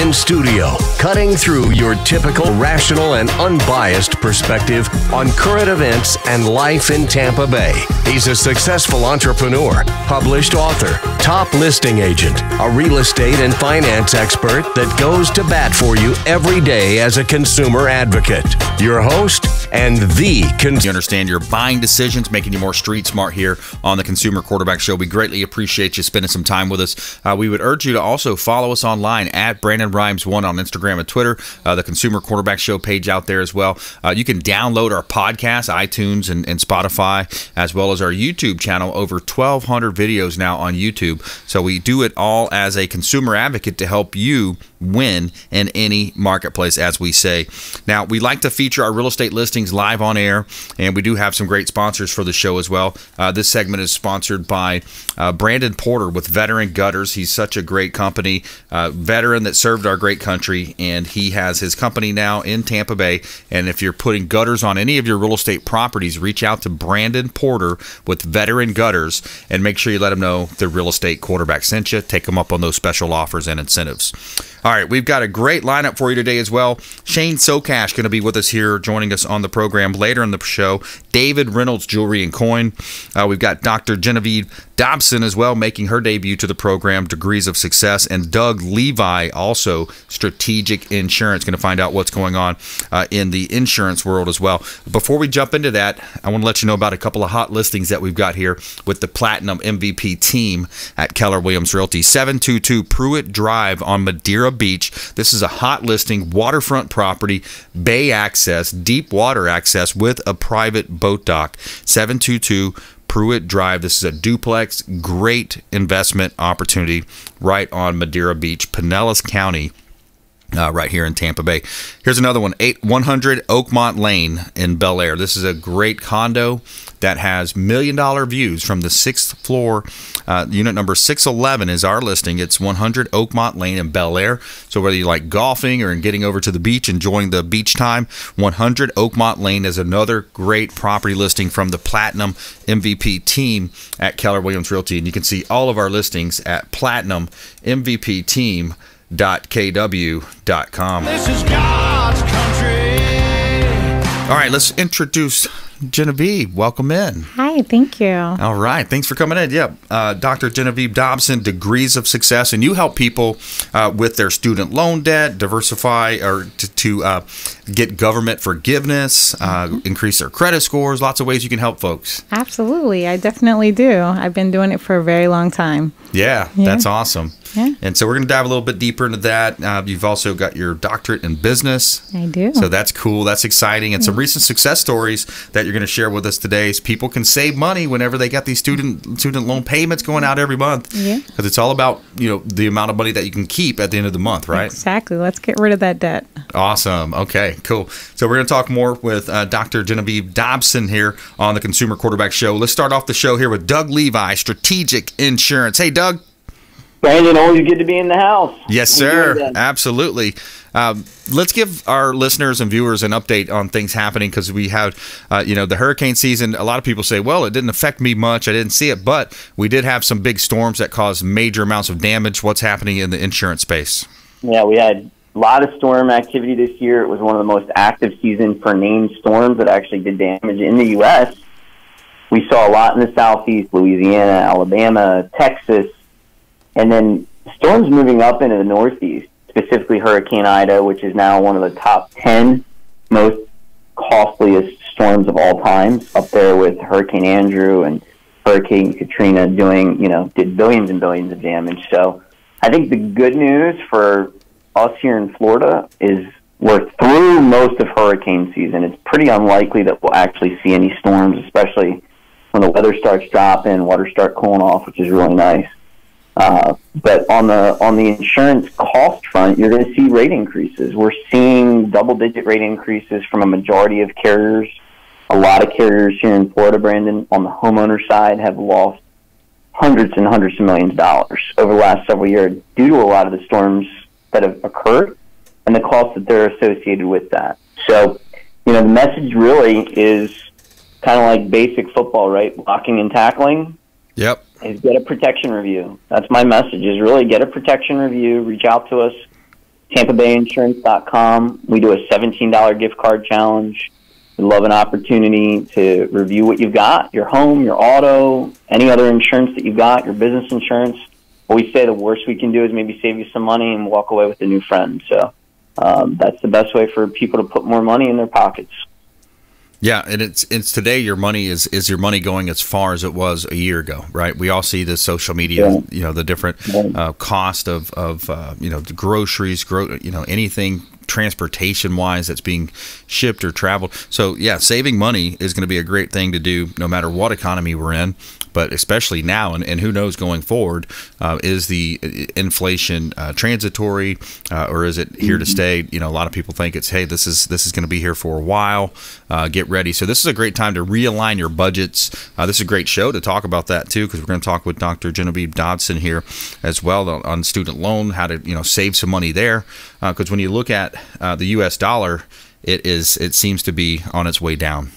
in studio, cutting through your typical rational and unbiased perspective on current events and life in Tampa Bay. He's a successful entrepreneur, published author, top listing agent, a real estate and finance expert that goes to bat for you every day as a consumer advocate. Your host and the You understand your buying decisions, making you more street smart here on the Consumer Quarterback Show. We greatly appreciate you spending some time with us. We would urge you to also follow us online at Brandon Rhymes1 on Instagram and Twitter, the Consumer Quarterback Show page out there as well. You can download our podcast, iTunes and Spotify, as well as our YouTube channel. Over 1,200 videos now on YouTube. So we do it all as a consumer advocate to help you win in any marketplace, as we say. Now, we like to feature our real estate listings live on air, and we do have some great sponsors for the show as well. This segment is sponsored by Brandon Porter with Veteran Gutters. He's such a great company, veteran that served our great country, and he has his company now in Tampa Bay. And if you're putting gutters on any of your real estate properties, reach out to Brandon Porter with Veteran Gutters and make sure you let him know the real estate quarterback sent you. Take them up on those special offers and incentives. All right, we've got a great lineup for you today as well. Shane Socash going to be with us here, joining us on the program later in the show. David Reynolds, Jewelry and Coin. We've got Dr. Genevieve Dobson as well, making her debut to the program, Degrees of Success. And Doug Levi, also Strategic Insurance, going to find out what's going on in the insurance world as well. Before we jump into that, I want to let you know about a couple of hot listings that we've got here with the Platinum MVP team at Keller Williams Realty. 722 Pruitt Drive on Madeira Beach. This is a hot listing, waterfront property, bay access, deep water access with a private boat dock. 722 Pruitt Drive. This is a duplex, great investment opportunity right on Madeira Beach, Pinellas County. Right here in Tampa Bay. Here's another one, 100 Oakmont Lane in Bel Air. This is a great condo that has $1 million views from the 6th floor. Unit number 611 is our listing. It's 100 Oakmont Lane in Bel Air. So whether you like golfing or getting over to the beach, enjoying the beach time, 100 Oakmont Lane is another great property listing from the Platinum MVP team at Keller Williams Realty. And you can see all of our listings at Platinum MVP Team. .kw.com. This is God's country. All right, let's introduce Genevieve. Welcome in. Hi, thank you. All right, thanks for coming in. Yeah, Dr. Genevieve Dobson, Degrees of Success, and you help people with their student loan debt, diversify or to get government forgiveness, increase their credit scores. Lots of ways you can help folks. Absolutely, I definitely do. I've been doing it for a very long time. Yeah. That's awesome. Yeah. And so we're going to dive a little bit deeper into that. You've also got your doctorate in business. I do. So that's cool. That's exciting. And some recent success stories that you're going to share with us today. So people can save money whenever they got these student loan payments going out every month. Yeah. Because it's all about, the amount of money that you can keep at the end of the month, right? Exactly. Let's get rid of that debt. Awesome. Okay, cool. So we're going to talk more with Dr. Genevieve Dobson here on the Consumer Quarterback Show. Let's start off the show here with Doug Levi, Strategic Insurance. Hey, Doug. Brandon, always good to be in the house. Yes, sir. Absolutely. Let's give our listeners and viewers an update on things happening because we have, the hurricane season. A lot of people say, well, it didn't affect me much. I didn't see it, but we did have some big storms that caused major amounts of damage. What's happening in the insurance space? Yeah, we had a lot of storm activity this year. It was one of the most active seasons for named storms that actually did damage in the U.S. We saw a lot in the Southeast, Louisiana, Alabama, Texas, and then storms moving up into the Northeast, specifically Hurricane Ida, which is now one of the top 10 most costliest storms of all time, up there with Hurricane Andrew and Hurricane Katrina did billions and billions of damage. So I think the good news for us here in Florida is we're through most of hurricane season. It's pretty unlikely that we'll actually see any storms, especially when the weather starts dropping, water start cooling off, which is really nice. But on the insurance cost front, you're going to see rate increases. We're seeing double-digit rate increases from a majority of carriers. A lot of carriers here in Florida, Brandon, on the homeowner side, have lost hundreds and hundreds of millions of dollars over the last several years due to a lot of the storms that have occurred and the costs that they're associated with that. So, the message really is kind of like basic football, right? Blocking and tackling. Yep. Is get a protection review. That's my message, is really get a protection review, reach out to us, TampaBayInsurance.com. We do a $17 gift card challenge. We love an opportunity to review what you've got, your home, your auto, any other insurance that you've got, your business insurance. What we say the worst we can do is maybe save you some money and walk away with a new friend. So that's the best way for people to put more money in their pockets. Yeah, and it's today your money is your money going as far as it was a year ago, right? We all see the social media, the different cost of the groceries, anything transportation wise that's being shipped or traveled. So yeah, saving money is going to be a great thing to do no matter what economy we're in. But especially now, and who knows going forward, is the inflation transitory, or is it here to stay? A lot of people think it's, hey, this is going to be here for a while. Get ready. So this is a great time to realign your budgets. This is a great show to talk about that too, because we're going to talk with Dr. Genevieve Dodson here as well on student loan, how to save some money there. Because when you look at the U.S. dollar, it seems to be on its way down.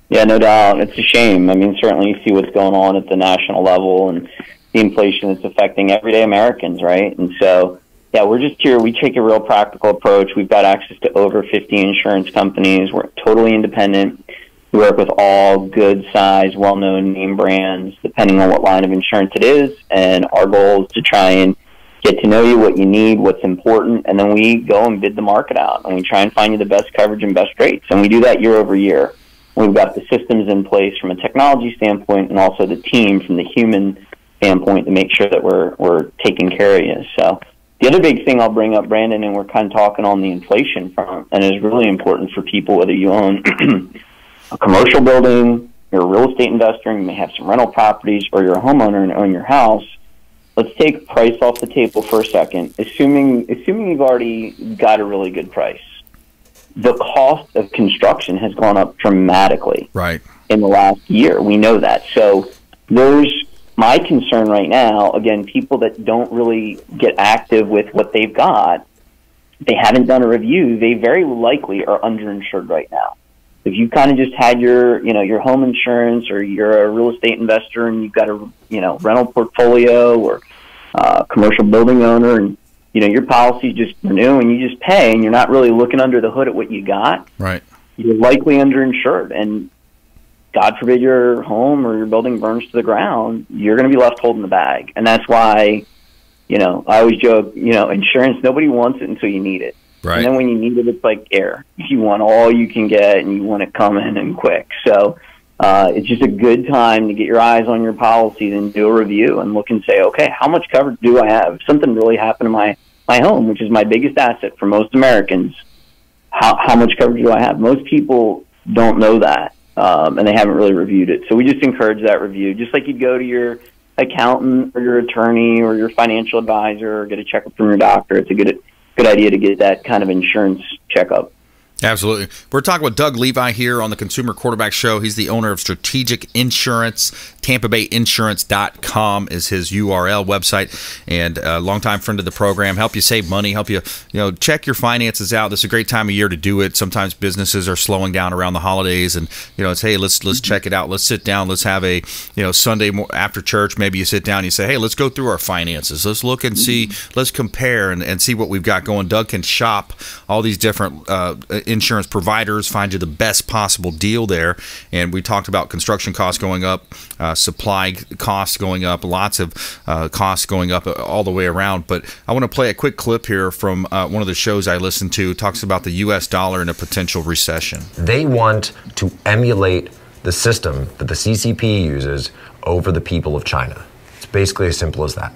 Yeah, no doubt. It's a shame. I mean, certainly you see what's going on at the national level and the inflation that's affecting everyday Americans, right? And so, yeah, we're just here. We take a real practical approach. We've got access to over 50 insurance companies. We're totally independent. We work with all good size, well-known name brands, depending on what line of insurance it is. And our goal is to try and get to know you, what you need, what's important, and then we go and bid the market out. And we try and find you the best coverage and best rates. And we do that year over year. We've got the systems in place from a technology standpoint and also the team from the human standpoint to make sure that we're taking care of you. So the other big thing I'll bring up, Brandon, and we're kind of talking on the inflation front, and is really important for people, whether you own a commercial building, you're a real estate investor, and you may have some rental properties, or you're a homeowner and own your house. Let's take price off the table for a second. Assuming you've already got a really good price. The cost of construction has gone up dramatically in the last year. We know that. So there's my concern right now, again, people that don't really get active with what they've got, they haven't done a review, they very likely are underinsured right now. If you kind of just had your home insurance, or you're a real estate investor and you've got a rental portfolio, or commercial building owner, and your policy just renew and you just pay, and you're not really looking under the hood at what you got. Right. You're likely underinsured, and God forbid your home or your building burns to the ground, you're going to be left holding the bag. And that's why, I always joke, insurance, nobody wants it until you need it. Right. And then when you need it, it's like air. You want all you can get, and you want it coming and quick. So it's just a good time to get your eyes on your policies and do a review and look and say, okay, how much coverage do I have? If something really happened to my home, which is my biggest asset for most Americans, how much coverage do I have? Most people don't know that, and they haven't really reviewed it. So we just encourage that review, just like you'd go to your accountant or your attorney or your financial advisor or get a checkup from your doctor. It's a good idea to get that kind of insurance checkup. Absolutely. We're talking with Doug Levi here on the Consumer Quarterback Show. He's the owner of Strategic Insurance. TampaBayInsurance.com is his URL website, and a longtime friend of the program. Help you save money, help you, check your finances out. This is a great time of year to do it. Sometimes businesses are slowing down around the holidays, and it's, hey, let's check it out. Let's sit down. Let's have a Sunday after church. Maybe you sit down and you say, hey, let's go through our finances. Let's look and see. Let's compare and see what we've got going. Doug can shop all these different insurance providers, find you the best possible deal there. And we talked about construction costs going up, supply costs going up, lots of costs going up all the way around. But I want to play a quick clip here from one of the shows I listened to. It talks about the U.S. dollar and a potential recession. They want to emulate the system that the CCP uses over the people of China. It's basically as simple as that.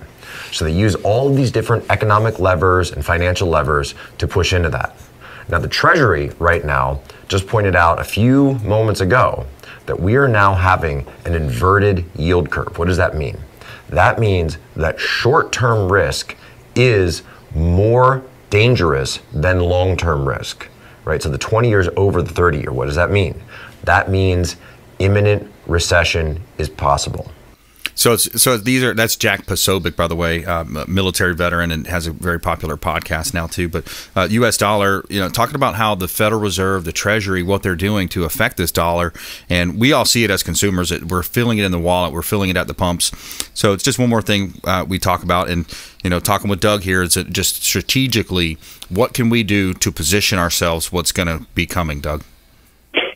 So they use all of these different economic levers and financial levers to push into that. Now, the Treasury right now just pointed out a few moments ago that we are now having an inverted yield curve. What does that mean? That means that short-term risk is more dangerous than long-term risk, right? So the 20 years over the 30-year, what does that mean? That means imminent recession is possible. That's Jack Posobiec, by the way, military veteran, and has a very popular podcast now too. But U.S. dollar, talking about how the Federal Reserve, the Treasury, what they're doing to affect this dollar, and we all see it as consumers. We're feeling it in the wallet, we're feeling it at the pumps. So it's just one more thing we talk about, and talking with Doug here is just strategically, what can we do to position ourselves? What's going to be coming, Doug?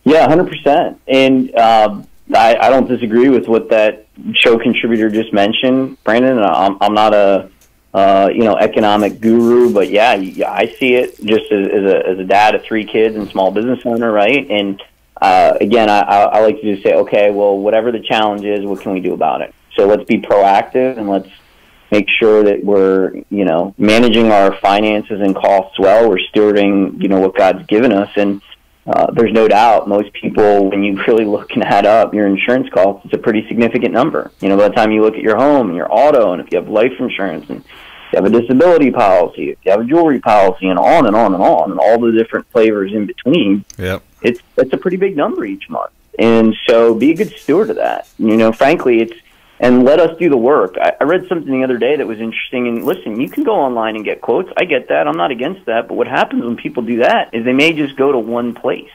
Yeah, 100%. And I don't disagree with what that show contributor just mentioned, Brandon. I'm not a economic guru, but yeah, I see it just as a dad of 3 kids and small business owner, right? And again, I like to just say, okay, well, whatever the challenge is, what can we do about it? So let's be proactive, and let's make sure that we're managing our finances and costs well. We're stewarding what God's given us, and there's no doubt most people, when you really look and add up your insurance costs, it's a pretty significant number. By the time you look at your home and your auto, and if you have life insurance, and if you have a disability policy, if you have a jewelry policy, and on and on and on, and all the different flavors in between, it's a pretty big number each month. And so be a good steward of that. Frankly, and let us do the work. I read something the other day that was interesting. And listen, you can go online and get quotes. I get that. I'm not against that. But what happens when people do that is they may just go to one place.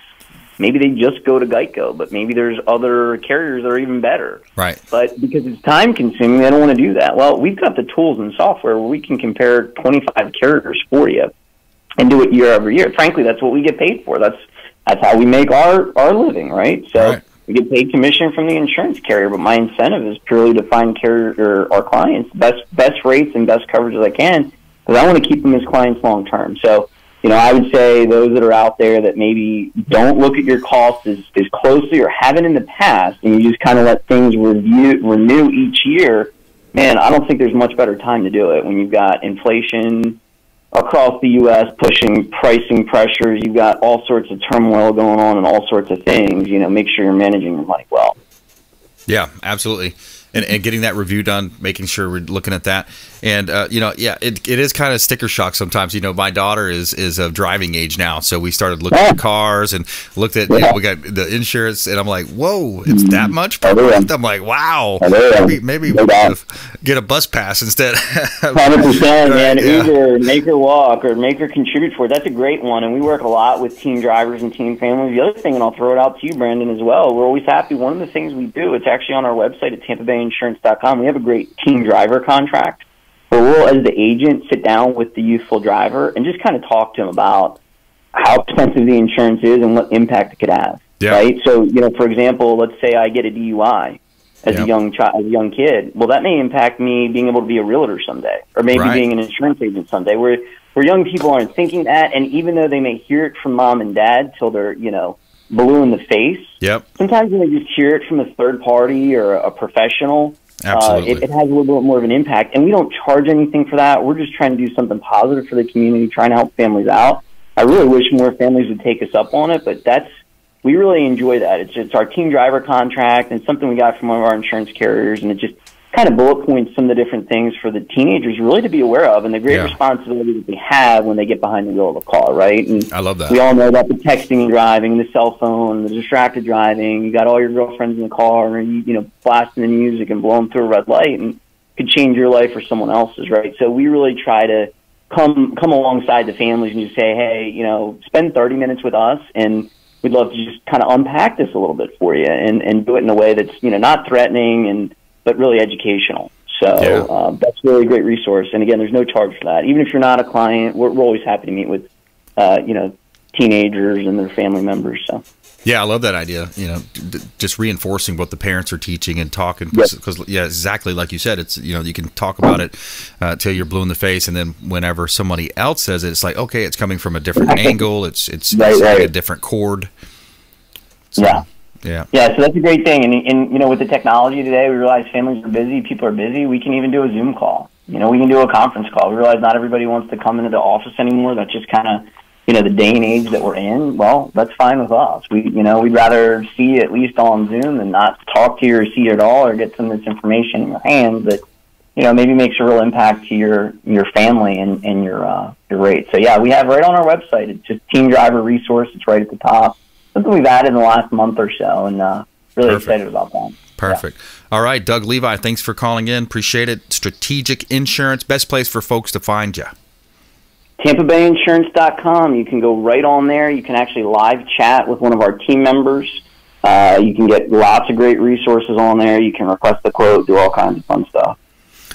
Maybe they just go to Geico, but maybe there's other carriers that are even better. Right. But because it's time consuming, they don't want to do that. Well, we've got the tools and software where we can compare 25 carriers for you and do it year over year. Frankly, that's what we get paid for. That's how we make our living, right? So. Right. We get paid commission from the insurance carrier, but my incentive is purely to find our clients best rates and best coverage as I can, because I want to keep them as clients long term. So, I would say those that are out there that maybe don't look at your costs as closely or haven't in the past, and you just kind of let things renew each year, man, I don't think there's much better time to do it when you've got inflation across the U.S. pushing pricing pressures. You've got all sorts of turmoil going on and all sorts of things. Make sure you're managing your money well. Yeah, absolutely. And getting that review done, making sure we're looking at that. And, it is kind of sticker shock sometimes. My daughter is of driving age now, so we started looking at cars and looked at, we got the insurance, and I'm like, whoa, it's that much per month? I'm like, wow, maybe we'll get a bus pass instead. 100%, man. Uber, make her walk, or make her contribute for it. That's a great one, and we work a lot with teen drivers and teen families. The other thing, and I'll throw it out to you, Brandon, as well, we're always happy. One of the things we do, it's actually on our website at TampaBayInsurance.com. We have a great teen driver contract where we'll, as the agent, sit down with the youthful driver and just kind of talk to him about how expensive the insurance is and what impact it could have. Yeah. Right? So, for example, let's say I get a DUI as a young young kid. Well, that may impact me being able to be a realtor someday, or maybe being an insurance agent someday, where young people aren't thinking that, and even though they may hear it from mom and dad till they're, blue in the face, sometimes when they just hear it from a third party or a professional, it has a little bit more of an impact. And we don't charge anything for that. We're just trying to do something positive for the community, trying to help families out. I really wish more families would take us up on it, but we really enjoy that. It's our teen driver contract, and something we got from one of our insurance carriers, and it just kind of bullet points some of the different things for the teenagers really to be aware of, and the great responsibility that they have when they get behind the wheel of a car, right? And I love that. We all know about the texting and driving, the cell phone, the distracted driving. You got all your girlfriends in the car, and blasting the music and blowing through a red light, and could change your life or someone else's, right? So we really try to come alongside the families and just say, hey, spend 30 minutes with us, and we'd love to just kind of unpack this a little bit for you and do it in a way that's not threatening but really educational. So that's really a great resource. And again, there's no charge for that. Even if you're not a client, we're always happy to meet with teenagers and their family members. So. Yeah, I love that idea. Just reinforcing what the parents are teaching and talking, because exactly like you said, it's you can talk about it till you're blue in the face, and then whenever somebody else says it, it's like, okay, it's coming from a different angle. It's like a different chord. So, Yeah, so that's a great thing. And with the technology today, we realize families are busy, people are busy. We can even do a Zoom call. We can do a conference call. We realize not everybody wants to come into the office anymore. That's just kind of, the day and age that we're in. Well, that's fine with us. We'd rather see you at least on Zoom than not talk to you or see you at all, or get some of this information in your hands that, maybe makes a real impact to your family and your rate. So we have right on our website. It's just Teen Driver Resource. It's right at the top. Something we've added in the last month or so, and really excited about that. Perfect. All right, Doug Levi, thanks for calling in. Appreciate it. Strategic Insurance, best place for folks to find you. TampaBayInsurance.com. You can go right on there. You can actually live chat with one of our team members. You can get lots of great resources on there. You can request a quote, do all kinds of fun stuff.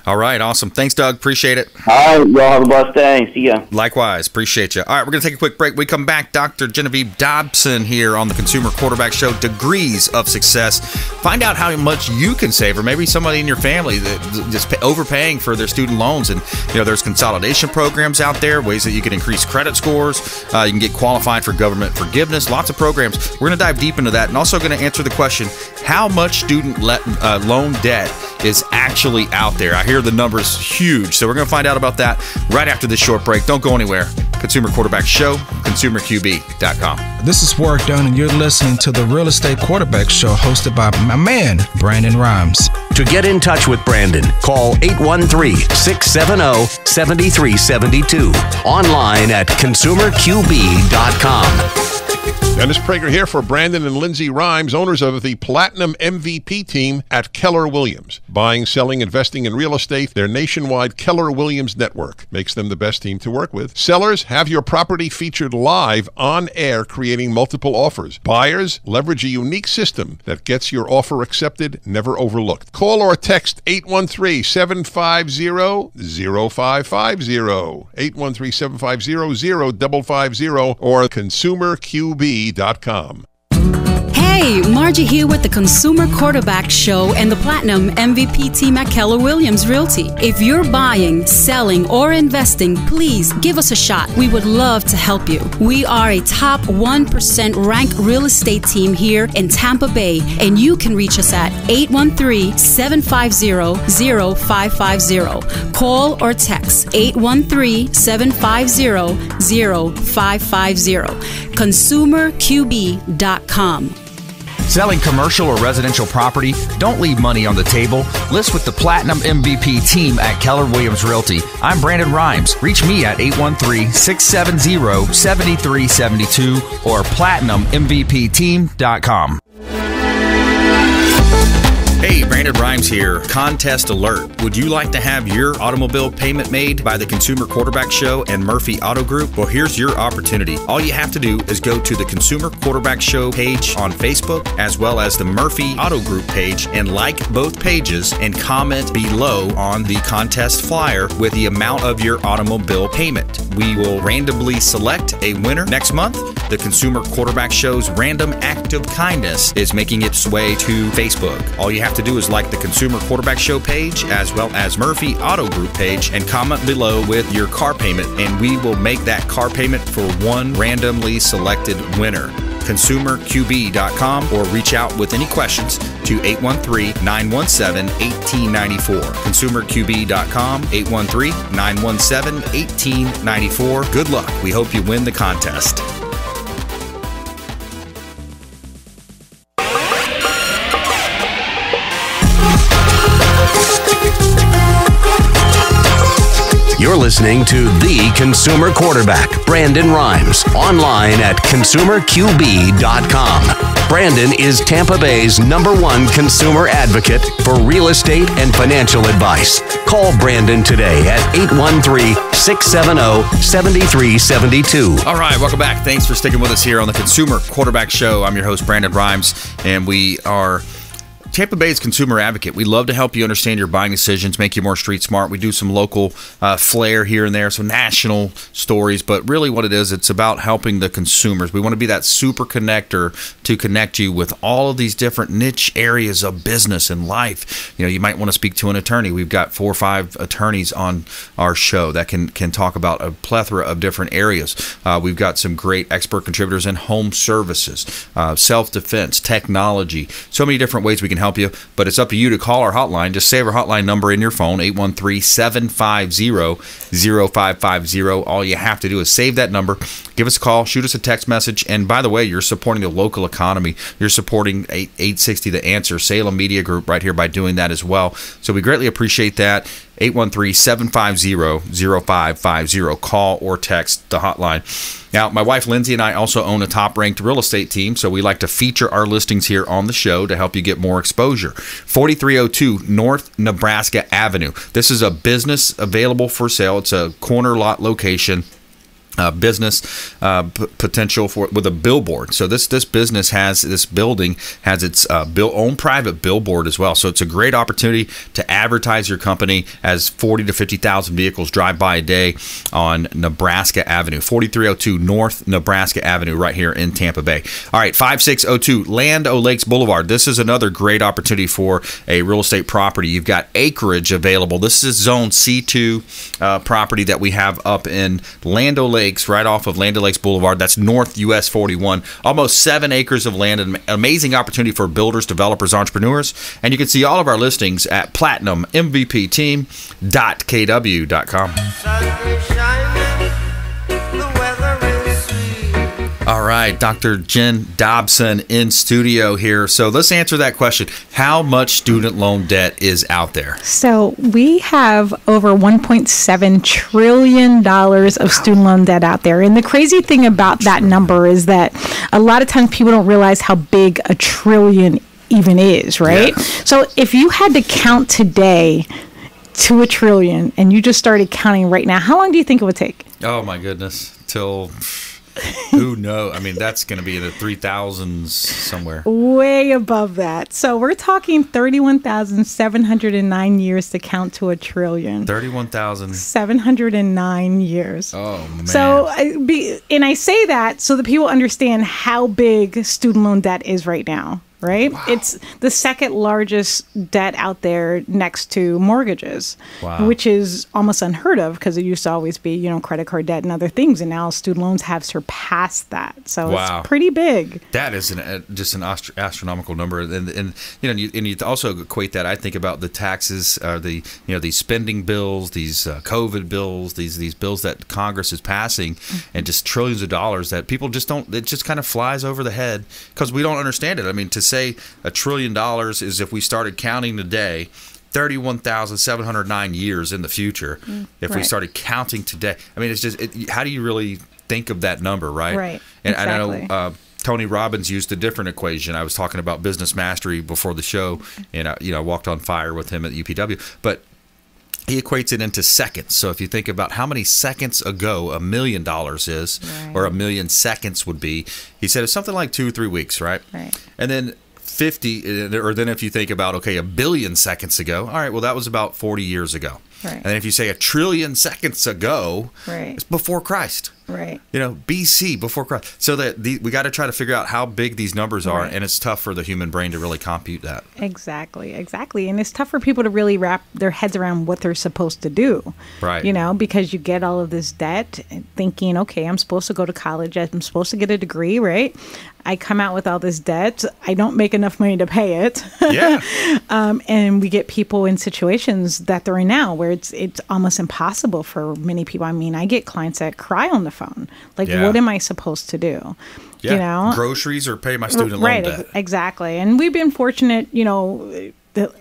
All right, awesome. Thanks, Doug. Appreciate it. All right, y'all have a blessed day. See ya. Likewise. Appreciate you. All right, we're going to take a quick break. We come back. Dr. Genevieve Dobson here on the Consumer Quarterback Show, Degrees of Success. Find out how much you can save, or maybe somebody in your family that just overpaying for their student loans. And, there's consolidation programs out there, ways that you can increase credit scores. You can get qualified for government forgiveness, lots of programs. We're going to dive deep into that, and also going to answer the question, how much student loan debt is actually out there? I hear the numbers huge, so we're going to find out about that right after this short break. Don't go anywhere. Consumer Quarterback Show, consumerqb.com. This is Warwick Dunn, and you're listening to the Real Estate Quarterback Show, hosted by my man, Brandon Rhymes. To get in touch with Brandon, call 813-670-7372. Online at consumerqb.com. Dennis Prager here for Brandon and Lindsay Rhymes, owners of the Platinum MVP team at Keller Williams. Buying, selling, investing in real estate, their nationwide Keller Williams network makes them the best team to work with. Sellers, have your property featured live on air, creating multiple offers. Buyers, leverage a unique system that gets your offer accepted, never overlooked. Call or text 813-750-0550, 813-750-0550, or consumerqb.com. Hey, Margie here with the Consumer Quarterback Show and the Platinum MVP team at Keller Williams Realty. If you're buying, selling, or investing, please give us a shot. We would love to help you. We are a top 1% ranked real estate team here in Tampa Bay, and you can reach us at 813-750-0550. Call or text 813-750-0550. ConsumerQB.com. Selling commercial or residential property? Don't leave money on the table. List with the Platinum MVP team at Keller Williams Realty. I'm Brandon Rhymes. Reach me at 813-670-7372 or platinummvpteam.com. Hey, Brandon Rhymes here. Contest alert. Would you like to have your automobile payment made by the Consumer Quarterback Show and Murphy Auto Group? Well, here's your opportunity. All you have to do is go to the Consumer Quarterback Show page on Facebook, as well as the Murphy Auto Group page, and like both pages and comment below on the contest flyer with the amount of your automobile payment. We will randomly select a winner next month. The Consumer Quarterback Show's Random Act of Kindness is making its way to Facebook. All you have to do is like the Consumer Quarterback Show page as well as Murphy Auto Group page and comment below with your car payment, and we will make that car payment for one randomly selected winner. ConsumerQB.com, or reach out with any questions to 813-917-1894. ConsumerQB.com, 813-917-1894. Good luck. We hope you win the contest. You're listening to The Consumer Quarterback, Brandon Rhymes, online at consumerqb.com. Brandon is Tampa Bay's #1 consumer advocate for real estate and financial advice. Call Brandon today at 813-670-7372. All right, welcome back. Thanks for sticking with us here on the Consumer Quarterback Show. I'm your host, Brandon Rhymes, and we are Tampa Bay's consumer advocate. We love to help you understand your buying decisions, make you more street smart. We do some local flair here and there, some national stories, but really what it is, it's about helping the consumers. We want to be that super connector to connect you with all of these different niche areas of business and life. You might want to speak to an attorney. We've got 4 or 5 attorneys on our show that can talk about a plethora of different areas. We've got some great expert contributors in home services, self-defense, technology, so many different ways we can help you, but it's up to you to call our hotline. Just save our hotline number in your phone, 813-750-0550. All you have to do is save that number, give us a call, shoot us a text message, and by the way, you're supporting the local economy. You're supporting 860 The Answer, Salem Media Group right here by doing that as well. So we greatly appreciate that. 813-750-0550. Call or text the hotline. Now, my wife Lindsay and I also own a top-ranked real estate team, so we like to feature our listings here on the show to help you get more exposure. 4302 North Nebraska Avenue. This is a business available for sale. It's a corner lot location. Business potential with a billboard. So this building has its own private billboard as well. So it's a great opportunity to advertise your company as 40 to 50,000 vehicles drive by a day on Nebraska Avenue, 4302 North Nebraska Avenue, right here in Tampa Bay. All right, 5602 Land O'Lakes Boulevard. This is another great opportunity for a real estate property. You've got acreage available. This is Zone C2 property that we have up in Land O'Lakes, right off of Land O'Lakes Boulevard. That's North US 41. Almost 7 acres of land. An amazing opportunity for builders, developers, entrepreneurs. And you can see all of our listings at PlatinumMVPteam.kw.com. All right, Dr. Jen Dobson in studio here. So let's answer that question. How much student loan debt is out there? So we have over $1.7 trillion of student loan debt out there. And the crazy thing about that number is that a lot of times people don't realize how big a trillion even is, right? Yeah. So if you had to count today to a trillion and you just started counting right now, how long do you think it would take? Oh, my goodness. Till... who knows? I mean, that's going to be in the 3,000s somewhere. Way above that. So we're talking 31,709 years to count to a trillion. 31,709 years. Oh, man. So, and I say that so that people understand how big student loan debt is right now. Right? Wow. It's the second largest debt out there next to mortgages, which is almost unheard of because it used to always be, credit card debt and other things. And now student loans have surpassed that. So it's pretty big. That is just an astronomical number. And you also equate that. I think about the taxes, these spending bills, these COVID bills, these bills that Congress is passing, and just trillions of dollars that people just don't, it just kind of flies over the head because we don't understand it. I mean, to say $1 trillion is, if we started counting today, 31,709 years in the future. If we started counting today, I mean, it's just how do you really think of that number, right? Right. And exactly. I know Tony Robbins used a different equation. I was talking about business mastery before the show, and I walked on fire with him at UPW, but he equates it into seconds. So if you think about how many seconds ago $1 million is, or 1 million seconds would be, he said it's something like 2 or 3 weeks, right? Right. And then 50, or then if you think about, okay, 1 billion seconds ago, all right, well, that was about 40 years ago. Right. And then if you say 1 trillion seconds ago, it's before Christ. Right. BC, before Christ. So that we got to try to figure out how big these numbers are, and it's tough for the human brain to really compute that. Exactly. And it's tough for people to really wrap their heads around what they're supposed to do. Right. Because you get all of this debt thinking, okay, I'm supposed to go to college, I'm supposed to get a degree, right? I come out with all this debt. I don't make enough money to pay it. Yeah. And we get people in situations that they're in now where it's almost impossible for many people. I mean, I get clients that cry on the phone. Like, what am I supposed to do? Yeah. Groceries or pay my student loan debt. Exactly. And we've been fortunate,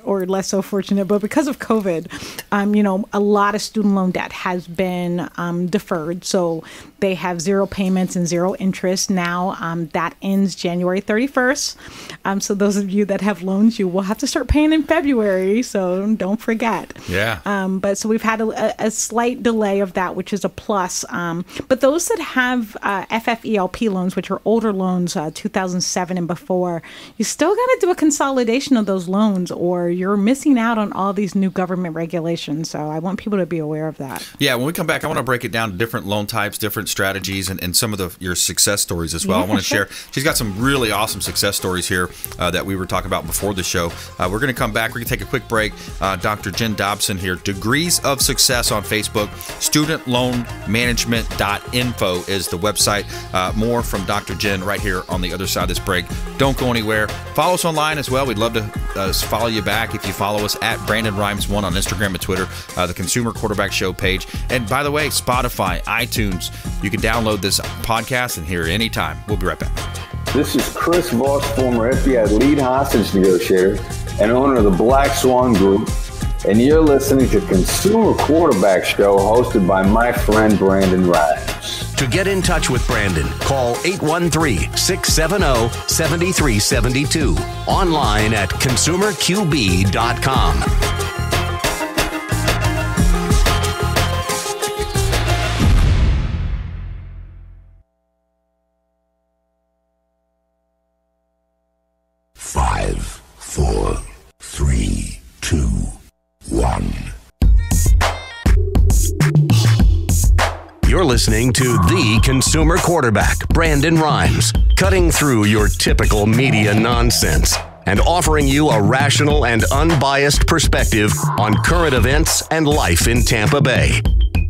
or less so fortunate, but because of COVID, a lot of student loan debt has been deferred. So they have 0 payments and 0 interest. Now that ends January 31st. So those of you that have loans, you will have to start paying in February. So don't forget. Yeah. But so we've had a slight delay of that, which is a plus. But those that have FFELP loans, which are older loans, 2007 and before, you still got to do a consolidation of those loans, or you're missing out on all these new government regulations. So I want people to be aware of that. Yeah, when we come back, I want to break it down to different loan types, different strategies, and some of your success stories as well. I want to share. She's got some really awesome success stories here that we were talking about before the show. We're going to come back. We're going to take a quick break. Dr. Jen Dobson here. Degrees of Success on Facebook. StudentLoanManagement.info is the website. More from Dr. Jen right here on the other side of this break. Don't go anywhere. Follow us online as well. We'd love to follow you back if you follow us at Brandon Rhymes 1 on Instagram and Twitter, the Consumer Quarterback Show page. And by the way, Spotify, iTunes, you can download this podcast and hear it anytime. We'll be right back. This is Chris Voss, former FBI lead hostage negotiator and owner of the Black Swan Group. and you're listening to Consumer Quarterback Show hosted by my friend Brandon Rhymes. To get in touch with Brandon, call 813-670-7372. Online at consumerqb.com. Five, four, three, two, one. You're listening to the Consumer Quarterback, Brandon Rhymes, cutting through your typical media nonsense and offering you a rational and unbiased perspective on current events and life in Tampa Bay.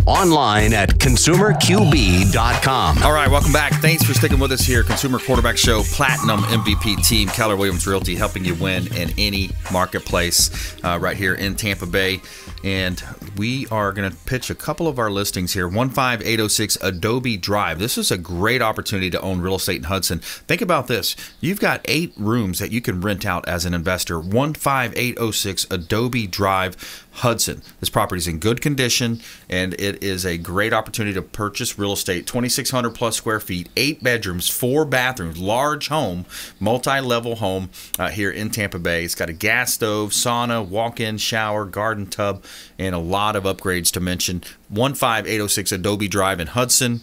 Online at consumerqb.com. All right, welcome back. Thanks for sticking with us here. Consumer Quarterback Show, Platinum MVP team, Keller Williams Realty, helping you win in any marketplace right here in Tampa Bay. And we are going to pitch a couple of our listings here. 15806 Adobe Drive. This is a great opportunity to own real estate in Hudson. Think about this. You've got 8 rooms that you can rent out as an investor. 15806 Adobe Drive, Hudson. This property is in good condition, and it is a great opportunity to purchase real estate. 2,600 plus square feet, 8 bedrooms, 4 bathrooms, large home, multi-level home here in Tampa Bay. It's got a gas stove, sauna, walk-in shower, garden tub, and a lot of upgrades to mention. 15806 Adobe Drive in Hudson.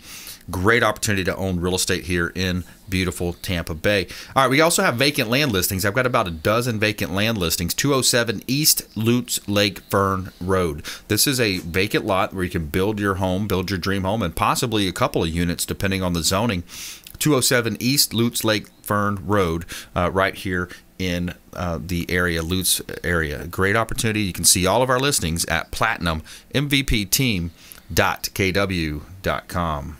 Great opportunity to own real estate here in beautiful Tampa Bay. All right, we also have vacant land listings. I've got about a dozen vacant land listings. 207 East Lutz Lake Fern Road. This is a vacant lot where you can build your home, build your dream home, and possibly a couple of units depending on the zoning. 207 East Lutz Lake Fern Road, right here in the area, Lutz area. Great opportunity. You can see all of our listings at platinummvpteam.kw.com.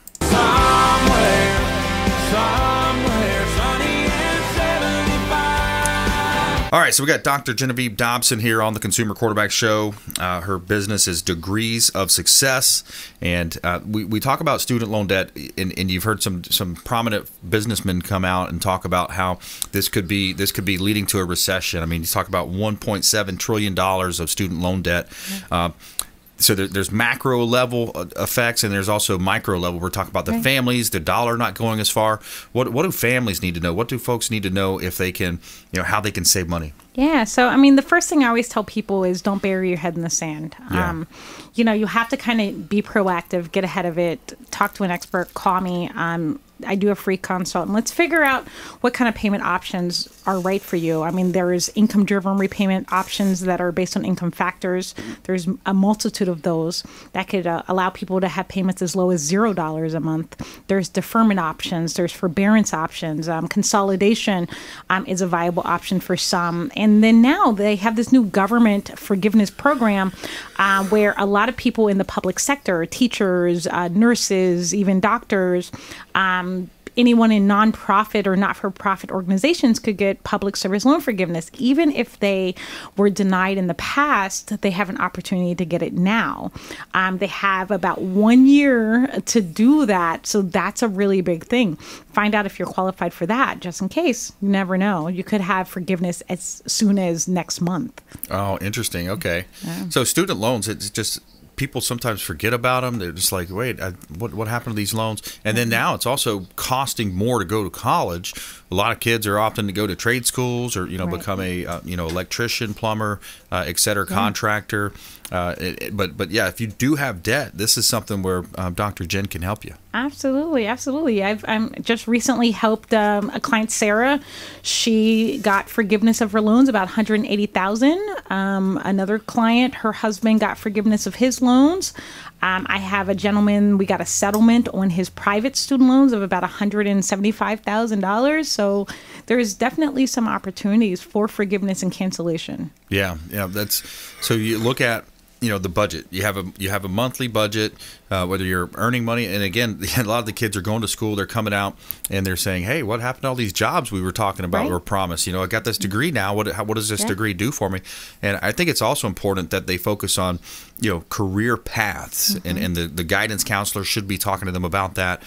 Somewhere sunny and 75. All right, so we got Dr. Genevieve Dobson here on the Consumer Quarterback Show. Her business is Degrees of Success, and we talk about student loan debt, and you've heard some prominent businessmen come out and talk about how this could be leading to a recession. I mean, you talk about $1.7 trillion of student loan debt. So there's macro level effects, and there's also micro level. We're talking about the families, the dollar not going as far. What do families need to know? What do folks need to know if they can, how they can save money? Yeah. So, I mean, the first thing I always tell people is don't bury your head in the sand. Yeah. You have to kind of be proactive, get ahead of it, talk to an expert, call me. I do a free consult, and let's figure out what kind of payment options are right for you. I mean, there is income-driven repayment options that are based on income factors. There's a multitude of those that could allow people to have payments as low as $0 a month. There's deferment options. There's forbearance options. Consolidation is a viable option for some. And then now they have this new government forgiveness program where a lot of people in the public sector, teachers, nurses, even doctors, anyone in nonprofit or not-for-profit organizations could get public service loan forgiveness. Even if they were denied in the past, they have an opportunity to get it now. They have about 1 year to do that, so that's a really big thing. Find out if you're qualified for that, just in case. You never know. You could have forgiveness as soon as next month. Oh, interesting. Okay. Yeah. So student loans, it's just... people sometimes forget about them. They're just like, wait, what happened to these loans? And then now it's also costing more to go to college. A lot of kids are opting to go to trade schools or, become a, electrician, plumber, et cetera, contractor. But yeah, if you do have debt, this is something where Dr. Jen can help you. Absolutely. I've just recently helped a client, Sarah. She got forgiveness of her loans, about $180,000. Another client, her husband got forgiveness of his loans. I have a gentleman, we got a settlement on his private student loans of about $175,000. So there's definitely some opportunities for forgiveness and cancellation. Yeah. So you look at, the budget. You have a monthly budget, whether you're earning money. And again, a lot of the kids are going to school. They're coming out and they're saying, "Hey, what happened to all these jobs we were talking about? Were promised? I got this degree now. What does this degree do for me?" And I think it's also important that they focus on career paths, and the guidance counselor should be talking to them about that,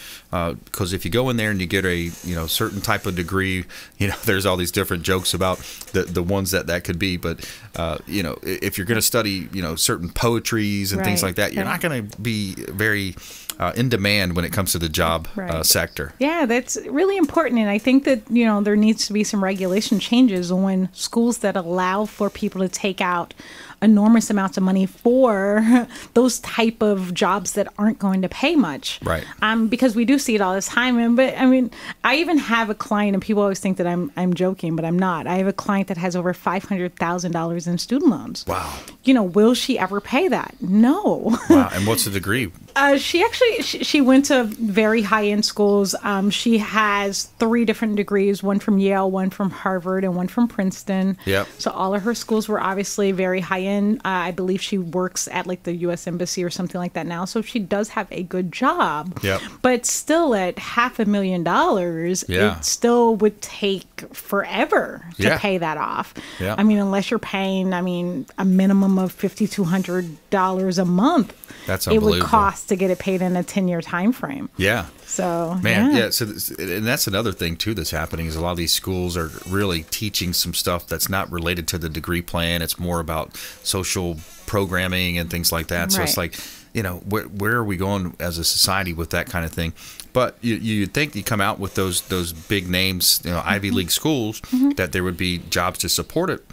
because if you go in there and you get a certain type of degree, there's all these different jokes about the ones that could be, but if you're going to study certain poetries and things like that, you're not going to be very in demand when it comes to the job sector. Yeah, that's really important, and I think that there needs to be some regulation changes on schools that allow for people to take out enormous amounts of money for those type of jobs that aren't going to pay much. Right. Because we do see it all this time. But I mean, I even have a client, and people always think that I'm joking, but I'm not. I have a client that has over $500,000 in student loans. Wow. Will she ever pay that? No. Wow. And what's the degree? She went to very high-end schools. She has 3 different degrees, one from Yale, one from Harvard, and one from Princeton. Yep. So all of her schools were obviously very high-end. I believe she works at like the U.S. Embassy or something like that now. So she does have a good job. Yep. But still at $500,000, it still would take forever to pay that off. Yeah. I mean, unless you're paying, a minimum of $5,200 a month. That's it unbelievable. would cost to get it paid in a 10-year time frame. Yeah. So, man, So and that's another thing too that's happening is a lot of these schools are really teaching some stuff that's not related to the degree plan. It's more about social programming and things like that. So it's like, where are we going as a society with that kind of thing? But you'd think you come out with those big names, Ivy League schools, that there would be jobs to support it,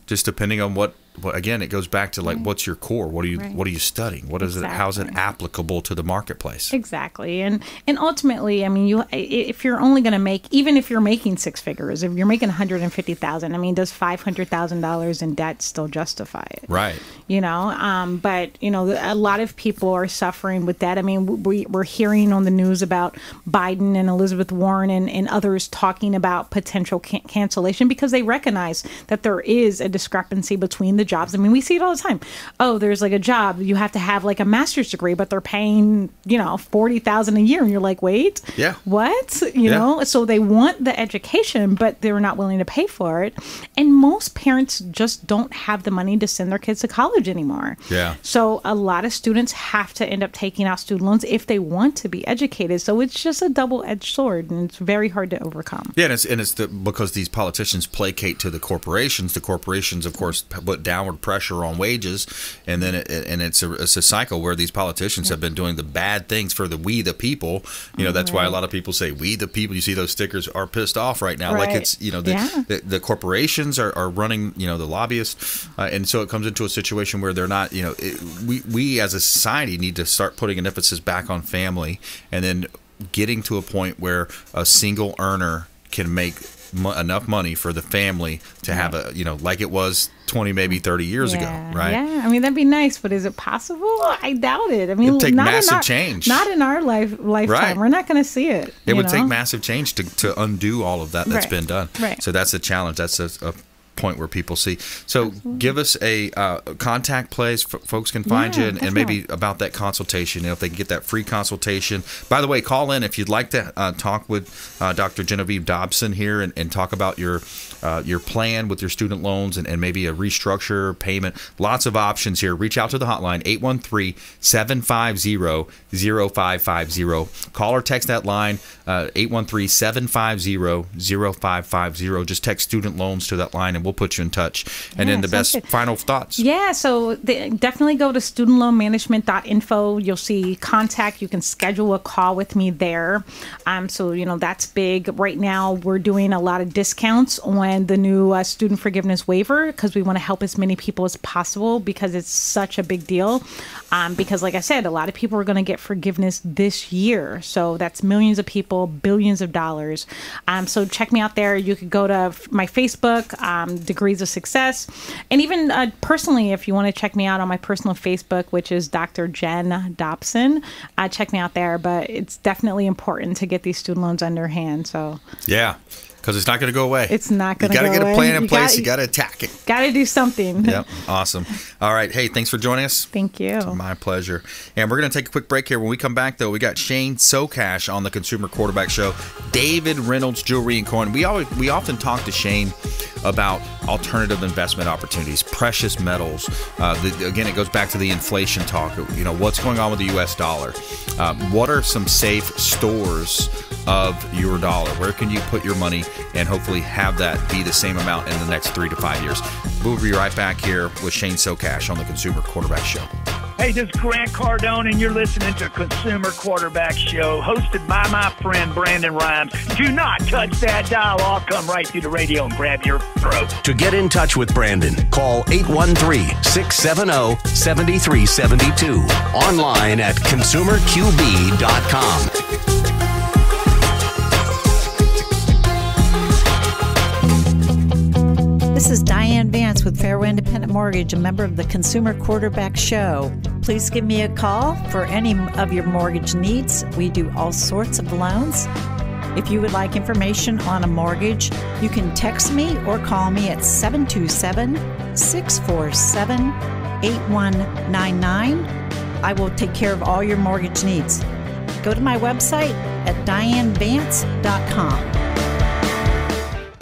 just depending on what. Well, again, it goes back to what's your core? What are you studying? What is it? How's it applicable to the marketplace? Exactly, and ultimately, if you're only going to make, even if you're making 6 figures, if you're making $150,000, does $500,000 in debt still justify it? Right. But a lot of people are suffering with debt. We're hearing on the news about Biden and Elizabeth Warren and others talking about potential cancellation because they recognize that there is a discrepancy between the jobs. We see it all the time. Oh, there's like a job, you have to have like a master's degree, but they're paying, $40,000 a year. And you're like, wait, what? So they want the education, but they're not willing to pay for it. And most parents just don't have the money to send their kids to college anymore. Yeah. So a lot of students have to end up taking out student loans if they want to be educated. So it's just a double-edged sword, and it's very hard to overcome. Yeah, and it's because these politicians placate to the corporations. The corporations, of course, put downward pressure on wages, and then it's a cycle where these politicians have been doing the bad things for we the people. That's why a lot of people say we the people. You see those stickers are pissed off right now. Like it's the corporations are running the lobbyists, and so it comes into a situation where they're not. We as a society need to start putting an emphasis back on family, and then getting to a point where a single earner can make enough money for the family to have a like it was 20 maybe 30 years ago, right? Yeah, that'd be nice, but is it possible? I doubt it. It'd take massive change. Not in our lifetime. Right. We're not going to see it. It would take massive change to undo all of that's been done. Right. So that's a challenge. That's a point where people see. So give us a contact place folks can find you, and maybe about that consultation, if they can get that free consultation. By the way, call in if you'd like to talk with Dr. Genevieve Dobson here and talk about your plan with your student loans and maybe a restructure payment. Lots of options here. Reach out to the hotline 813-750-0550. Call or text that line 813-750-0550. Just text student loans to that line and we'll put you in touch. And then the best final thoughts. Yeah, so definitely go to studentloanmanagement.info. You'll see contact. You can schedule a call with me there. So, that's big. Right now, we're doing a lot of discounts on the new student forgiveness waiver because we want to help as many people as possible because it's such a big deal. Because like I said, a lot of people are going to get forgiveness this year. So that's millions of people, billions of dollars. So check me out there. You could go to my Facebook, Degrees of Success. And even personally, if you want to check me out on my personal Facebook, which is Dr. Jen Dobson, check me out there. But it's definitely important to get these student loans under hand. So yeah. Because it's not going to go away. It's not going to go away. You got to get a plan in place. You got to attack it. Got to do something. Yep. Awesome. All right. Hey, thanks for joining us. Thank you. It's my pleasure. And we're going to take a quick break here. When we come back, though, we got Shane Socash on the Consumer Quarterback Show. David Reynolds Jewelry and Coin. We often talk to Shane about alternative investment opportunities, precious metals. Again, it goes back to the inflation talk. You know, what's going on with the U.S. dollar? What are some safe stores of your dollar? Where can you put your money and hopefully have that be the same amount in the next 3 to 5 years? We'll be right back here with Shane Socash on the Consumer Quarterback Show. Hey, this is Grant Cardone, and you're listening to Consumer Quarterback Show, hosted by my friend Brandon Rhymes. Do not touch that dial. I'll come right through the radio and grab your throat. To get in touch with Brandon, call 813-670-7372. Online at consumerqb.com. This is Diane Vance with Fairway Independent Mortgage, a member of the Consumer Quarterback Show. Please give me a call for any of your mortgage needs. We do all sorts of loans. If you would like information on a mortgage, you can text me or call me at 727-647-8199. I will take care of all your mortgage needs. Go to my website at dianevance.com.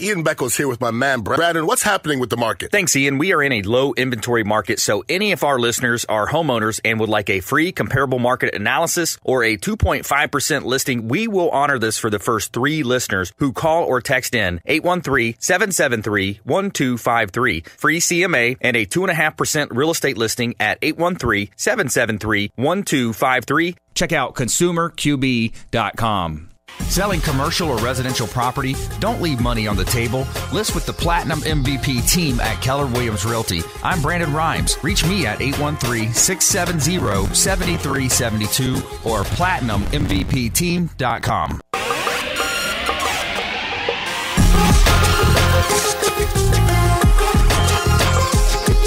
Ian Beckles here with my man, Brandon. What's happening with the market? Thanks, Ian. We are in a low inventory market, so any of our listeners are homeowners and would like a free comparable market analysis or a 2.5% listing, we will honor this for the first 3 listeners who call or text in 813-773-1253. Free CMA and a 2.5% real estate listing at 813-773-1253. Check out consumerqb.com. Selling commercial or residential property? Don't leave money on the table. List with the Platinum MVP team at Keller Williams Realty. I'm Brandon Rhymes. Reach me at 813-670-7372 or platinummvpteam.com.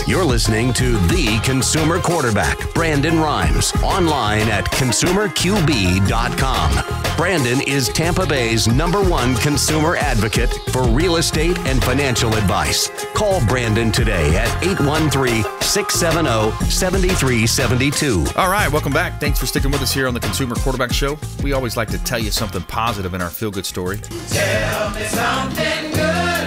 You're listening to The Consumer Quarterback, Brandon Rhymes, online at consumerqb.com. Brandon is Tampa Bay's #1 consumer advocate for real estate and financial advice. Call Brandon today at 813-670-7372. All right, welcome back. Thanks for sticking with us here on the Consumer Quarterback Show. We always like to tell you something positive in our feel-good story. Tell me something good.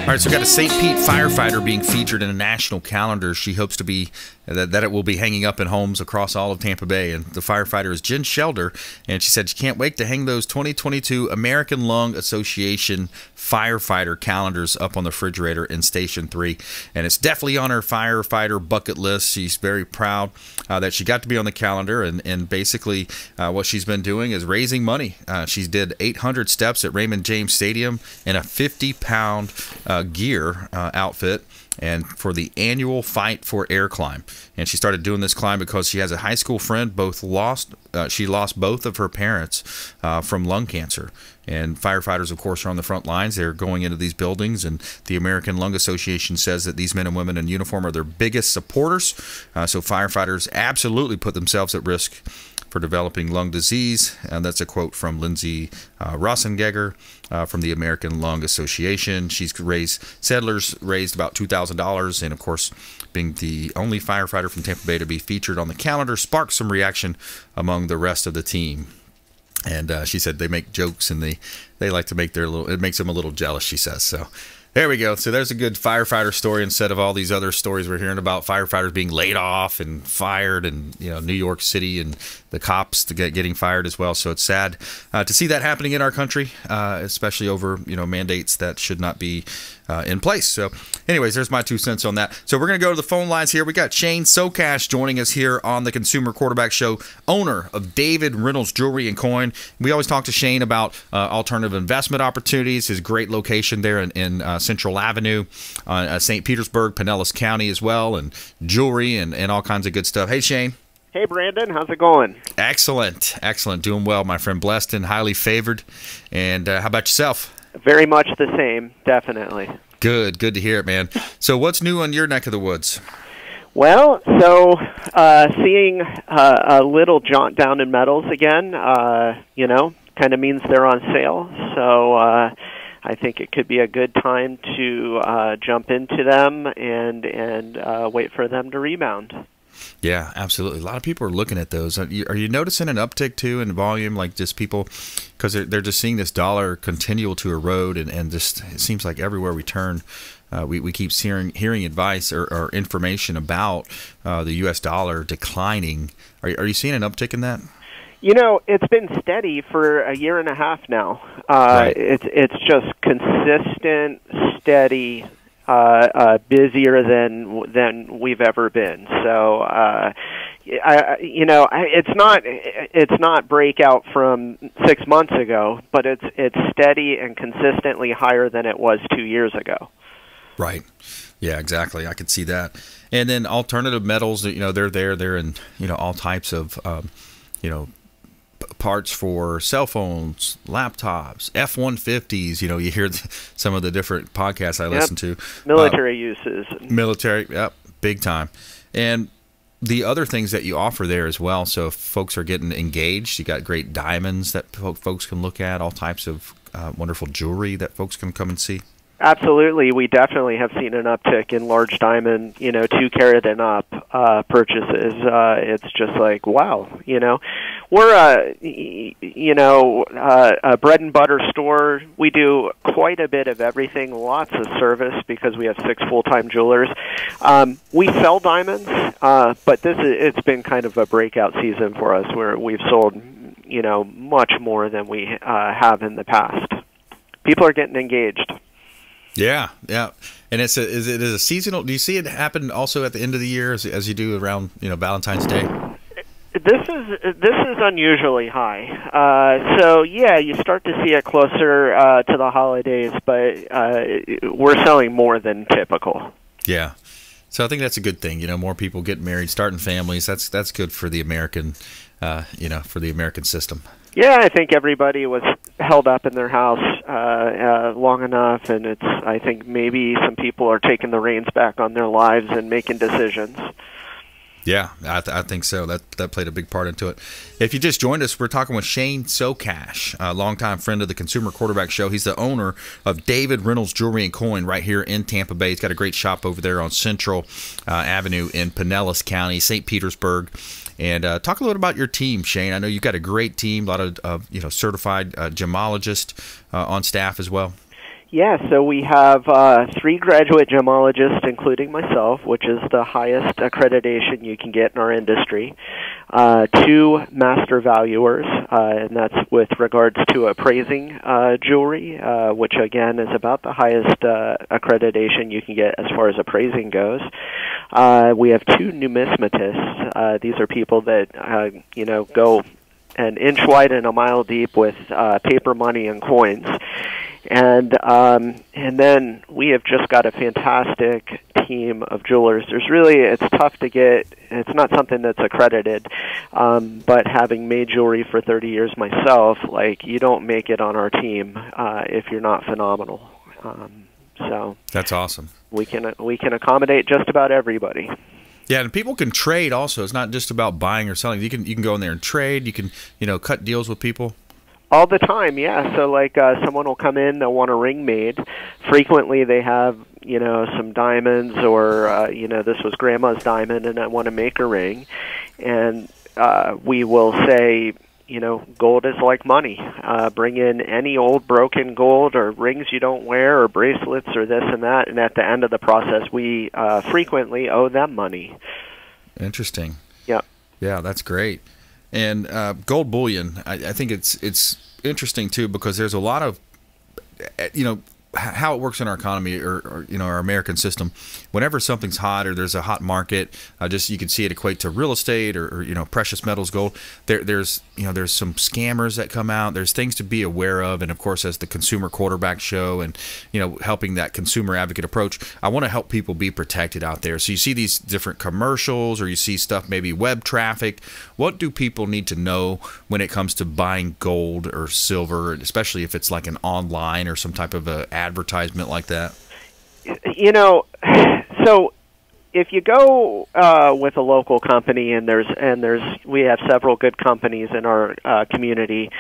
All right, so we got a St. Pete firefighter being featured in a national calendar. She hopes to be that it will be hanging up in homes across all of Tampa Bay. And the firefighter is Jen Shelder, and she said she can't wait to hang those 2022 American Lung Association firefighter calendars up on the refrigerator in Station 3. And it's definitely on her firefighter bucket list. She's very proud that she got to be on the calendar, and basically what she's been doing is raising money. She did 800 steps at Raymond James Stadium in a 50-pound gear outfit, and for the annual Fight for Air climb. And she started doing this climb because she has a high school friend she lost both of her parents from lung cancer. And firefighters, of course, are on the front lines. They're going into these buildings, and the American Lung Association says that these men and women in uniform are their biggest supporters. So firefighters absolutely put themselves at risk for developing lung disease. And that's a quote from Lindsay Rossengegger from the American Lung Association. Settlers raised about $2,000, and of course, being the only firefighter from Tampa Bay to be featured on the calendar sparked some reaction among the rest of the team. And she said they make jokes, and they like to make it makes them a little jealous, she says. So there we go. So there's a good firefighter story instead of all these other stories we're hearing about firefighters being laid off and fired, and New York City and the cops getting fired as well. So it's sad to see that happening in our country, especially over mandates that should not be in place. So anyways, there's my 2 cents on that. So we're going to go to the phone lines here. We got Shane Socash joining us here on the Consumer Quarterback Show, owner of David Reynolds Jewelry and Coin. We always talk to Shane about alternative investment opportunities, his great location there in Central Avenue, St. Petersburg, Pinellas County as well, and jewelry and all kinds of good stuff. Hey, Shane. Hey, Brandon. How's it going? Excellent. Doing well, my friend. Blessed and highly favored. And how about yourself? Very much the same, definitely. Good to hear it, man. So what's new on your neck of the woods? Well, so seeing a little jaunt down in metals again, kind of means they're on sale. So I think it could be a good time to jump into them and wait for them to rebound. Yeah, absolutely. A lot of people are looking at those. Are you noticing an uptick too in volume, like just people, because they're just seeing this dollar continue to erode, and just it seems like everywhere we turn, we keep hearing advice or information about the U.S. dollar declining. Are you seeing an uptick in that? It's been steady for a year and a half now. Right. It's just consistent, steady. Busier than we've ever been. So, it's not breakout from 6 months ago, but it's steady and consistently higher than it was 2 years ago. Right. Yeah, exactly. I could see that. And then alternative metals, they're in, all types of, parts for cell phones, laptops, F-150s. You hear some of the different podcasts I listen to. Military uses. Military, yep, big time. And the other things that you offer there as well. So if folks are getting engaged, you got great diamonds that folks can look at, all types of wonderful jewelry that folks can come and see. Absolutely. We definitely have seen an uptick in large diamond, 2 carat and up purchases. It's just like, wow, We're a bread and butter store. We do quite a bit of everything, lots of service because we have 6 full-time jewelers. We sell diamonds, but it's been kind of a breakout season for us where we've sold, much more than we have in the past. People are getting engaged. Yeah. And is it a seasonal? Do you see it happen also at the end of the year as you do around Valentine's Day? This is unusually high. So yeah, you start to see it closer to the holidays, but we're selling more than typical. Yeah. So I think that's a good thing. More people get married, starting families. That's good for the American, for the American system. Yeah, I think everybody was held up in their house long enough, and I think maybe some people are taking the reins back on their lives and making decisions. Yeah, I think so. That played a big part into it. If you just joined us, we're talking with Shane Socash, a longtime friend of the Consumer Quarterback Show. He's the owner of David Reynolds Jewelry and Coin right here in Tampa Bay. He's got a great shop over there on Central Avenue in Pinellas County, St. Petersburg. And talk a little bit about your team, Shane. I know you've got a great team, a lot of certified gemologists on staff as well. Yeah, so we have 3 graduate gemologists, including myself, which is the highest accreditation you can get in our industry. 2 master valuers, and that's with regards to appraising jewelry, which again is about the highest accreditation you can get as far as appraising goes. We have 2 numismatists. These are people that go an inch wide and a mile deep with paper money and coins. And then we have just got a fantastic team of jewelers. It's tough to get, it's not something that's accredited, but having made jewelry for 30 years myself, you don't make it on our team if you're not phenomenal. So that's awesome. We can accommodate just about everybody. Yeah, and people can trade also. It's not just about buying or selling. You can go in there and trade. You can cut deals with people. All the time, yeah. So someone will come in, they'll want a ring made. Frequently they have, some diamonds or, this was grandma's diamond and I want to make a ring. And we will say, gold is like money. Bring in any old broken gold or rings you don't wear or bracelets or this and that. And at the end of the process, we frequently owe them money. Interesting. Yeah. Yeah, that's great. And gold bullion, I think it's interesting too because there's a lot of, how it works in our economy or our American system. Whenever something's hot or there's a hot market, you can see it equate to real estate or precious metals, gold. There's some scammers that come out. There's things to be aware of, and of course, as the Consumer Quarterback Show and helping that consumer advocate approach, I want to help people be protected out there. So you see these different commercials or you see stuff, maybe web traffic. What do people need to know when it comes to buying gold or silver, especially if it's like an online or some type of a advertisement like that? So if you go with a local company, and we have several good companies in our community,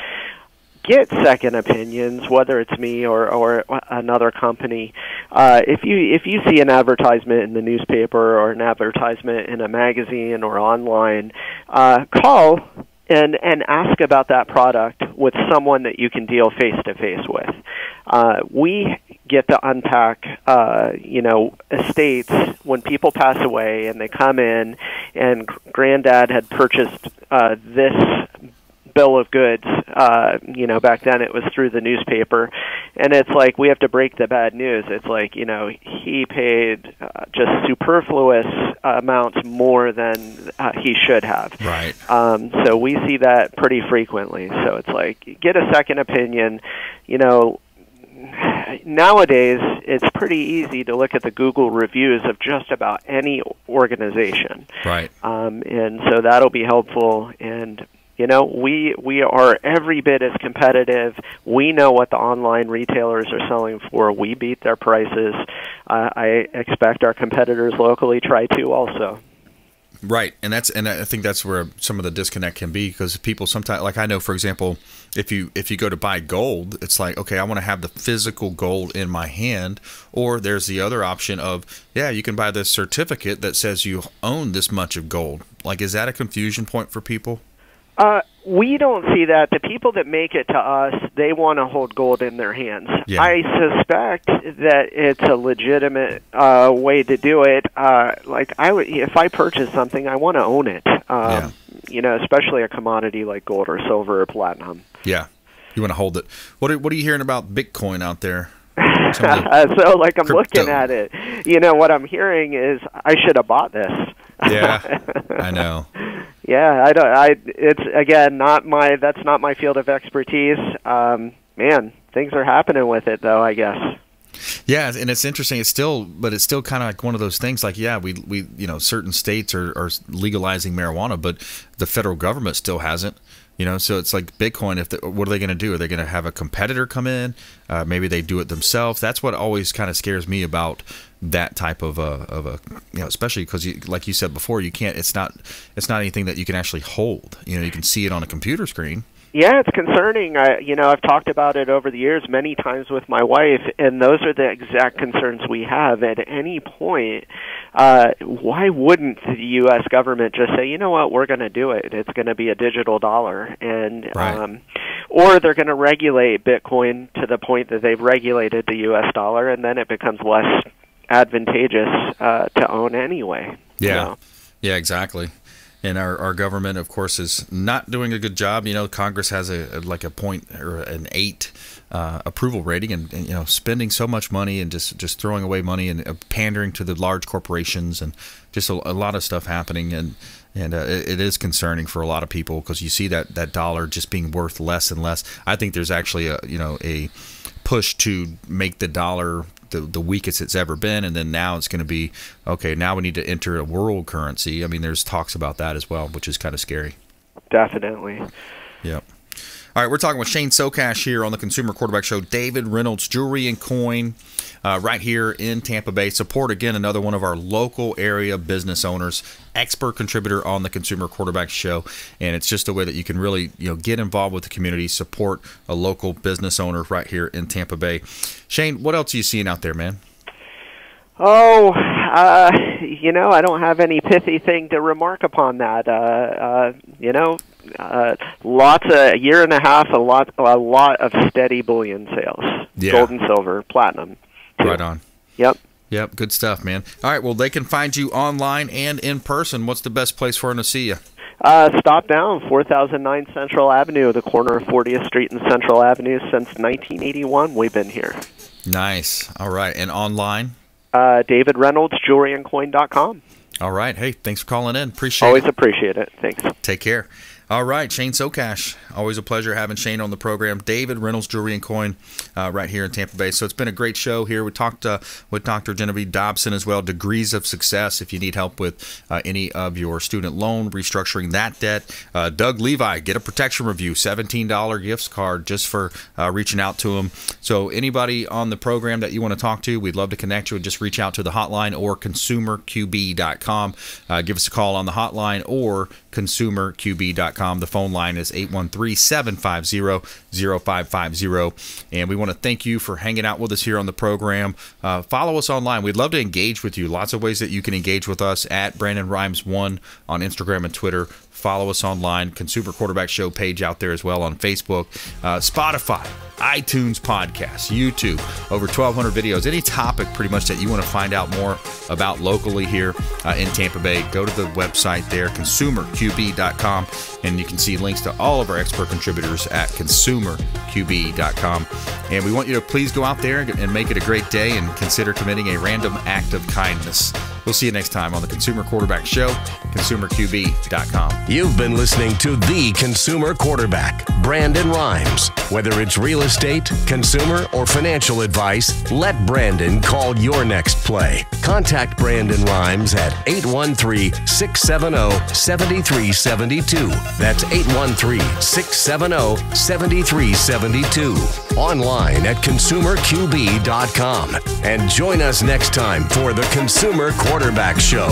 get second opinions, whether it's me or another company. If you see an advertisement in the newspaper or an advertisement in a magazine or online, call and ask about that product with someone that you can deal face-to-face with. We get to unpack, estates when people pass away and they come in and granddad had purchased this bill of goods. Back then it was through the newspaper, and it's like we have to break the bad news. It's like, he paid just superfluous amounts more than he should have. Right. So we see that pretty frequently. So it's like, get a second opinion. Nowadays, it's pretty easy to look at the Google reviews of just about any organization. Right. And so that'll be helpful. And we are every bit as competitive. We know what the online retailers are selling for. We beat their prices. I expect our competitors locally try to also. Right, and I think that's where some of the disconnect can be, because people sometimes, like I know, for example, if you go to buy gold, it's like, okay, I want to have the physical gold in my hand, or there's the other option of, you can buy this certificate that says you own this much of gold. Like, is that a confusion point for people? We don't see that. The people that make it to us, they want to hold gold in their hands. Yeah. I suspect that it's a legitimate way to do it. If I purchase something, I want to own it. Especially a commodity like gold or silver or platinum. Yeah, you want to hold it. What are you hearing about Bitcoin out there? So, I'm looking at it. What I'm hearing is I should have bought this. Yeah, I know. Yeah, it's again that's not my field of expertise. Man, things are happening with it though, I guess. Yeah, and it's interesting. It's still kind of like one of those things. Like, we certain states are legalizing marijuana, but the federal government still hasn't. So it's like Bitcoin. What are they going to do? Are they going to have a competitor come in? Maybe they do it themselves. That's what always kind of scares me about that type of especially because, like you said before, you can't. It's not anything that you can actually hold. You can see it on a computer screen. Yeah, it's concerning. I've talked about it over the years many times with my wife, and those are the exact concerns we have. At any point, why wouldn't the U.S. government just say, you know what, we're going to do it. It's going to be a digital dollar, and right. Or they're going to regulate Bitcoin to the point that they've regulated the U.S. dollar, and then it becomes less advantageous to own anyway. Yeah, yeah, exactly. And our government, of course, is not doing a good job. Congress has a point or an 8 approval rating, and spending so much money and just throwing away money and pandering to the large corporations, and just a lot of stuff happening. And it is concerning for a lot of people, because you see that dollar just being worth less and less. I think there's actually a push to make the dollar the weakest it's ever been, and then now it's going to be, okay, now we need to enter a world currency. I mean, there's talks about that as well, which is kind of scary. Definitely. Yep. All right, we're talking with Shane Socash here on the Consumer Quarterback Show. David Reynolds Jewelry and Coin right here in Tampa Bay. Support, again, another one of our local area business owners, expert contributor on the Consumer Quarterback Show. And it's just a way that you can really get involved with the community, support a local business owner right here in Tampa Bay. Shane, what else are you seeing out there, man? Oh, I don't have any pithy thing to remark upon that. A year and a half, a lot of steady bullion sales, gold and silver, platinum. Too. Right on. Yep. Good stuff, man. All right, well, they can find you online and in person. What's the best place for them to see you? Stop down, 4009 Central Avenue, the corner of 40th Street and Central Avenue. Since 1981, we've been here. Nice. All right, and online? David Reynolds, jewelryandcoin.com. All right. Hey, thanks for calling in. Appreciate it. Always appreciate it. Thanks. Take care. All right, Shane Socash. Always a pleasure having Shane on the program. David Reynolds Jewelry and Coin right here in Tampa Bay. So it's been a great show here. We talked with Dr. Genevieve Dobson as well. Degrees of Success, if you need help with any of your student loan, restructuring that debt. Doug Levi, get a protection review, $17 gift card just for reaching out to him. So anybody on the program that you want to talk to, we'd love to connect you. Just reach out to the hotline or consumerqb.com. Give us a call on the hotline or consumerqb.com. The phone line is 813-750-0033. 888-819-0550. And we want to thank you for hanging out with us here on the program. Follow us online. We'd love to engage with you. Lots of ways that you can engage with us at Brandon Rhymes 1 on Instagram and Twitter. Follow us online. Consumer Quarterback Show page out there as well on Facebook, Spotify, iTunes podcasts, YouTube, over 1,200 videos. Any topic pretty much that you want to find out more about locally here in Tampa Bay, go to the website there, consumerqb.com, and you can see links to all of our expert contributors at consumerqb.com. And we want you to please go out there and make it a great day and consider committing a random act of kindness. We'll see you next time on the Consumer Quarterback Show, consumerqb.com. You've been listening to the Consumer Quarterback, Brandon Rhymes. Whether it's real estate, consumer, or financial advice, let Brandon call your next play. Contact Brandon Rhymes at 813-670-7372. That's 813-670-7372. Online at consumerqb.com. And join us next time for the Consumer Quarterback Show.